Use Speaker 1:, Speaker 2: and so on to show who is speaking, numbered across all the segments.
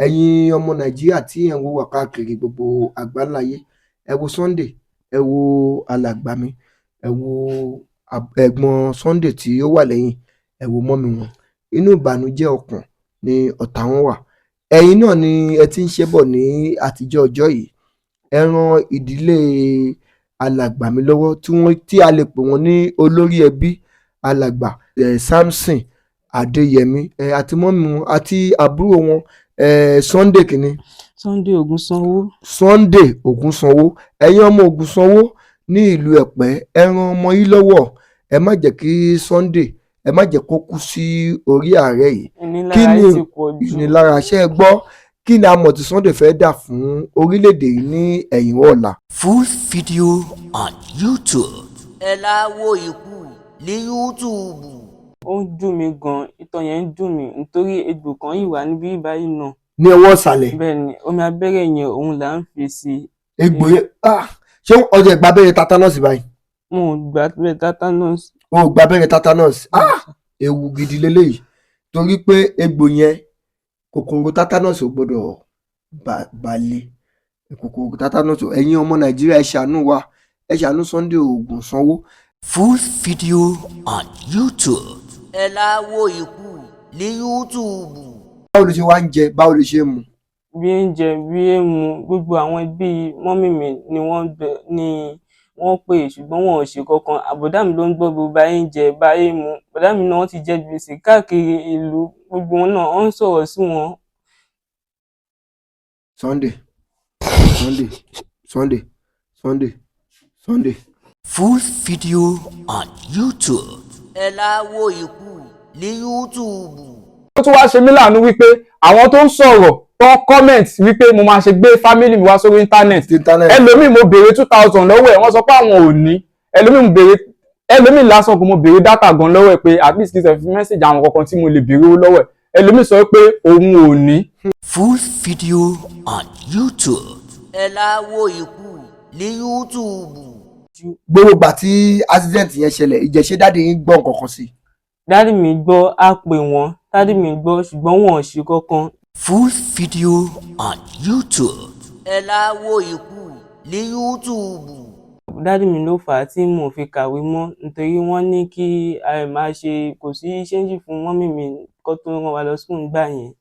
Speaker 1: ẹ̀yin ọmọ Nàìjíríà tí ẹ̀ ń wò wá káàkiri gbogbo àgbáláyé, ẹ wo Sunday, ẹ wo alàgbà mi, ẹ wo ẹ̀gbọ́n Sunday tí ó wà lẹ́yìn, ẹ wo mọ́mì wọn. Inú ìbànújẹ́ ọkàn ni ọ̀tá wọn wà. Ẹ̀yin náà ni ẹ ti ń ṣe bọ̀ ní àtijọ́ ọjọ́ yìí. Ẹ ran ìdílé alàgbà mi lọ́wọ́ tí a lè pè wọ́n ní olórí ẹbí alàgbà Samson Adéyẹmí àti mọ́mì wọn àti àbúrò wọn Sunday kìíní.
Speaker 2: Sunday Ògúnsanwó.
Speaker 1: Sunday Ògúnsanwó. Ẹ̀yin ọmọ Ògúnsanwó ní ìlú Ẹ̀pẹ́, ẹ ran ọmọ yín lọ́wọ́. Ẹ má jẹ́ kí Sunday, ẹ má jẹ́ kó kú sí orí ààrẹ yìí.
Speaker 2: Ìnilára ti pọ̀ jù.
Speaker 1: Ìnilára ṣe é gbọ́. Kí ni a mọ̀ tí Sunday fẹ́ dà fún orílẹ̀-èdè yìí ní ẹ̀yìn ọ̀la?
Speaker 3: Full video on YouTube. Ẹ láwo ikú ní YouTube.
Speaker 2: Ó ń dùn mí gan-an, ìtàn yẹn ń dùn mí nítorí egbò kan yìí wà níbí báyìí náà.
Speaker 1: Ní ọwọ́ ìsàlẹ̀.
Speaker 2: Bẹ́ẹ̀ni, omi abẹ́rẹ́ yẹn òun là ń fi sí.
Speaker 1: Egbò yẹn ṣé ọjọ́ ìgbà abẹ́rẹ́ tatanus báyìí?
Speaker 2: Mo ò gba abẹ́rẹ́ tatanus.
Speaker 1: O ò gba abẹ́rẹ́ tatanus? Ewu gidi leléyìí torí pé egbò yẹn kòkòrò tatanus ò gbọdọ̀ balẹ̀. Kòkòrò tatanus, ẹ̀yin ọmọ Nàìjíríà ẹ ṣàánú wa, ẹ ṣàánú Sunday Ògúnsanwó.
Speaker 3: Full video on YouTube. Ẹ láwo ikú ní YouTube.
Speaker 1: Báwo ló ṣe wá ń jẹ, báwo ló ṣe ń mu?
Speaker 2: Bí ń jẹ bí ń mu, gbogbo àwọn ẹbí mọ́mì mi ni wọ́n pè ṣùgbọ́n wọn ò ṣe kankan. Àbọ̀dá mi ló ń gbọ́ gbogbo báyé ń jẹ báyé mu. Bọ̀dá mi náà wọ́n ti jẹ gbèsè káàkiri ìlú, gbogbo wọn náà wọ́n ń sọ̀rọ̀ sí wọn.
Speaker 1: Sunday.
Speaker 3: Full video on YouTube. Ẹ láwo ikú ní YouTube.
Speaker 4: Ó tún wá ṣe mí láàánú wípé àwọn tó ń sọ̀rọ̀ tó ń comment wípé mo máa ṣe gbé family mi wá sórí internet. Ẹlòmíì mo béèrè 2000 lọ́wọ́ ẹ̀, wọ́n sọ pé àwọn ò ní. Ẹlòmíì lásán kò mo béèrè data gan lọ́wọ́ ẹ̀ pé at least kí n fi message àwọn kankan tí mo lè béèrè owó lọ́wọ́ ẹ̀. Ẹlòmíì sọ pé òun ò ní.
Speaker 3: Full video on YouTube. Ẹ láwo ikú ní YouTube.
Speaker 1: Gbogbo ìgbà tí accident yẹn ṣẹlẹ̀, ìjẹ́ṣẹ́ dáàdi yín gbọ́ nǹkan kan sí?
Speaker 2: Dáàdi mi gbọ́, á pè wọ́n. Dáàdi mi gbọ́ ṣùgbọ́n wọn ò ṣe kankan.
Speaker 3: Full video on YouTube. Ẹ láwo ikú ní YouTube.
Speaker 2: Dáàdi mi ló fà á tí mo fi kàwé mọ́ nítorí wọ́n ní kí máa ṣe kò sí ṣéǹjì fún mọ́mì mi kó tó rán wa lọ school nígbà yẹn.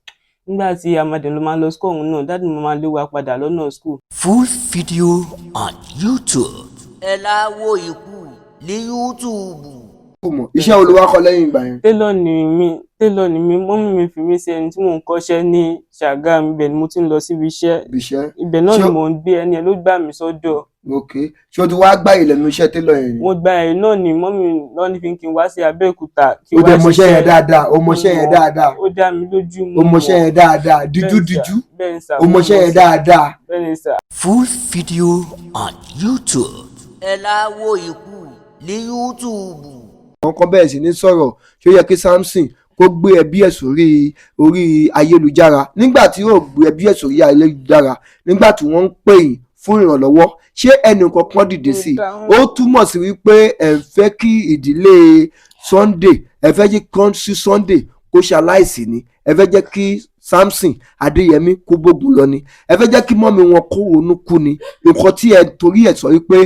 Speaker 2: Nígbà tí amadé ló máa lọ school ọ̀hún náà, dáàdi mi máa lé wa padà lọ́nà school.
Speaker 3: Full video on YouTube. Ẹ láwo ikú ní YouTube.
Speaker 1: Iṣẹ́ olúwa kọ lẹ́yìn ìgbà yẹn.
Speaker 2: Télọ̀ ni mi, mọ́mì mi fi mí sí ẹni tí mò ń kọ́ṣẹ́ ní Ṣàgámù, ibẹ̀ ni mo ti ń lọ síbi iṣẹ́. Ibẹ̀ náà ni mò ń gbé, ẹni ẹ ló gbà mí sọ́dọ̀.
Speaker 1: Ok, ṣé o ti wá gbá ìlẹ̀nu iṣẹ́ télọ̀ yẹn ni?
Speaker 2: Mo gba ẹ̀ náà ni mọ́mì náà ní fi kí n wá sí Abẹ́òkúta.
Speaker 1: O dẹ̀ mọṣẹ́ yẹn dáadáa, o mọṣẹ́ yẹn dáadáa.
Speaker 2: Ó dá mi lójú mọ́.
Speaker 1: O mọṣẹ́ yẹn dáadáa, díjú. O mọṣẹ́ yẹn dáadáa.
Speaker 2: Bẹ́ẹ̀ni sà.
Speaker 3: Full video on YouTube. Ẹ láwo ikú ní YouTube.
Speaker 1: Àwọn kan bẹ̀rẹ̀ sí ní sọ̀rọ̀ ṣé ó yẹ kí Samson kó gbé ẹbí ẹ̀ sórí ayélujára. Nígbà tí yóò gbé ẹbí ẹ̀ sórí ayélujára, nígbà tí wọ́n ń pè yín fún ìrànlọ́wọ́, ṣé ẹnì kankan dìde sí i? Ó túmọ̀ sí wípé ẹ fẹ́ kí ìdílé Sunday, ẹ fẹ́ jẹ́ kí sí Sunday kó ṣaláìsí ni, ẹ fẹ́ jẹ́ kí Samson Adéyẹmí kó bógun lọ ni, ẹ fẹ́ jẹ́ kí mọ́mì wọn kó ronú kú ni. Nǹkan tí ẹ torí ẹ̀ sọ wípé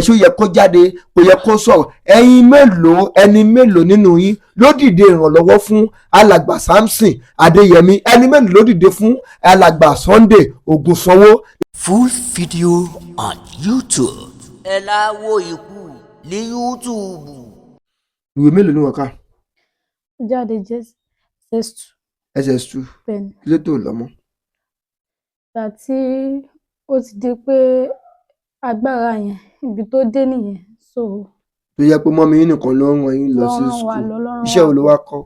Speaker 1: ṣó yẹ kó jáde, kò yẹ kó sọ̀rọ̀. Ẹni mélòó nínú yín ló dìde ìrànlọ́wọ́ fún alàgbà Samson Adéyẹmí? Ẹni mélòó ló dìde fún alàgbà Sunday Ògúnsanwó?
Speaker 3: Full video on YouTube. Ẹ láwo ikú ní YouTube.
Speaker 1: Ìwé mélòó ni wọ́n kà?
Speaker 5: Jáde
Speaker 1: SS2.
Speaker 5: Bẹ́ẹ̀ni.
Speaker 1: Kí ló tó lọ́mọ?
Speaker 5: Ìgbà tí ó ti di pé agbára yẹn ibi tó dé nìyẹn.
Speaker 1: Tó yẹ pé mọ́mì yín nìkan ló ń rán yín lọ sí school. Iṣẹ́ wo ló wá kọ́?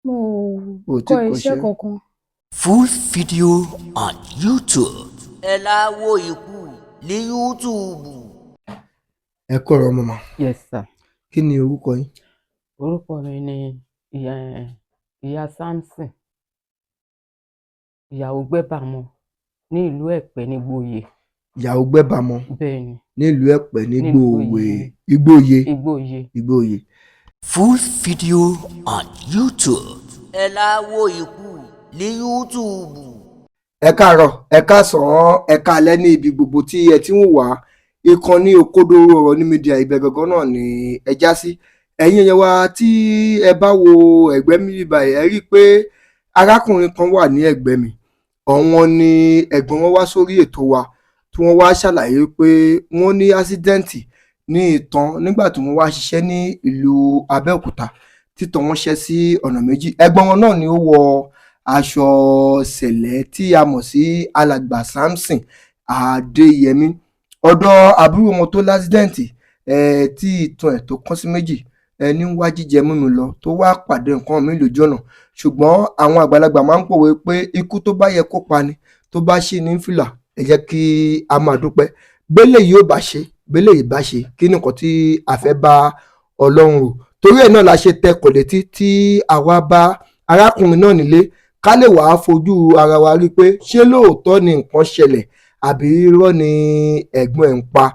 Speaker 5: Mo kọ́ iṣẹ́ kankan.
Speaker 3: Full video on YouTube. Ẹ láwo ikú ní YouTube.
Speaker 1: Ẹ kọ̀rọ̀ mọ̀mọ́.
Speaker 2: Yes sir.
Speaker 1: Kí ni orúkọ yín?
Speaker 2: Orúkọ mi ni ìyá Samson, ìyàwó Gbẹ́bàmọ́ ní ìlú Ẹ̀pẹ́ ní Ìgbòoyè.
Speaker 1: Ìyàwó Gbẹ́bàmọ́.
Speaker 2: Bẹ́ẹ̀ni.
Speaker 1: Ní ìlú Ẹ̀pẹ́ ní Ìgbòoyè.
Speaker 3: Full video on YouTube. Ẹ láwo ikú ní YouTube.
Speaker 1: ẹ káàárọ̀ ẹ káàsán ẹ káalẹ́ ní ibi gbogbo tí ẹ ti ń wà ìkànnì Òkodoro Ọ̀rọ̀ ní mídíà ibẹ̀ gangan náà ni ẹ já sí. ẹ̀yin èèyàn wa tí ẹ bá wo ẹ̀gbẹ́ mi báyìí ẹ rí i pé arákùnrin kan wà ní ẹ̀gbẹ́ mi. Àwọn ni ẹ̀gbọ́n wọn wá sórí ètò wa tí wọ́n wá ṣàlàyé pé wọ́n ní ásídẹ́ǹtì ní ìtàn nígbà tí wọ́n wá ṣiṣẹ́ ní ìlú Abẹ́òkúta títàn wọ́n ṣẹ́ sí ọ̀nà méjì. ẹ̀gbọ́n wọn náà ni ó wọ aṣọ sẹ̀lẹ̀ tí a mọ̀ sí alàgbà Samson Adéyẹmí. ọ̀dọ̀ àbúrò wọn tó lásídẹ́ǹtì tí ìtàn ẹ̀ tó kán sí méjì ní wá jíjẹ mímu lọ tó wá pàdé nǹkan mi lójú ọ̀nà. ṣùgbọ́n àwọn àgbàlagbà máa ń pòwe pé ikú tó bá yẹ kó pani tó bá ṣe ní fìlà ẹ jẹ́ kí a máa dúpẹ́. bẹ́lẹ̀ yìí ò bá ṣe bẹ́lẹ̀ yìí bá ṣe kí nìkan tí a fẹ́ bá Ọlọ́run rò. torí ẹ̀ náà la ṣe tẹkọ̀ létí tí àwa bá arákùnrin náà nílé ká lè wàá fojú ara wa rí pé ṣé lóòótọ́ ni nǹkan ṣẹlẹ̀ àbí irọ́ ni ẹ̀gbọ́n ẹ̀ ń pa.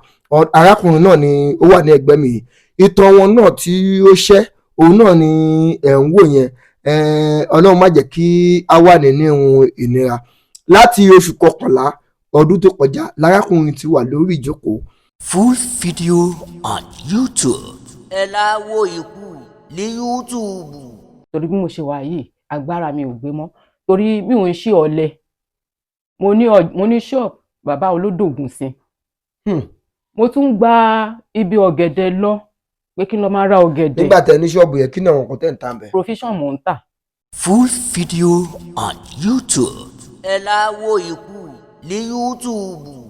Speaker 1: arákùnrin náà ni ó wà ní ẹ̀gbẹ́ mi yìí. ìtàn wọn náà tí ó ṣẹ́ òun náà ni ẹ̀ ń wò yẹn. Ọlọ́run má jẹ́ kí a wà nínú ìnira. láti oṣù kọkànlá ọdún tó kọjá lárákùnrin ti wà lórí ìjókòó.
Speaker 3: Full video on YouTube. ẹ láwo ikú ní YouTube.
Speaker 6: torí bí mo ṣe wà yìí agbára mi ò gbé mọ́ torí bí mo ń ṣe ọ̀lẹ mo ní ṣọ́ọ̀bù bàbá olódògùn sí mo tún gba ibi ọ̀gẹ̀dẹ̀ lọ pé kí n lọ máa ra ọ̀gẹ̀dẹ̀.
Speaker 1: nígbà tẹ ní ṣọ́ọ̀bù yẹn kí ni àwọn nǹkan tẹ̀ ń tà bẹ́ẹ̀.
Speaker 6: provision mò ń tà.
Speaker 3: Full video on YouTube. ẹ láwo ikú ní YouTube.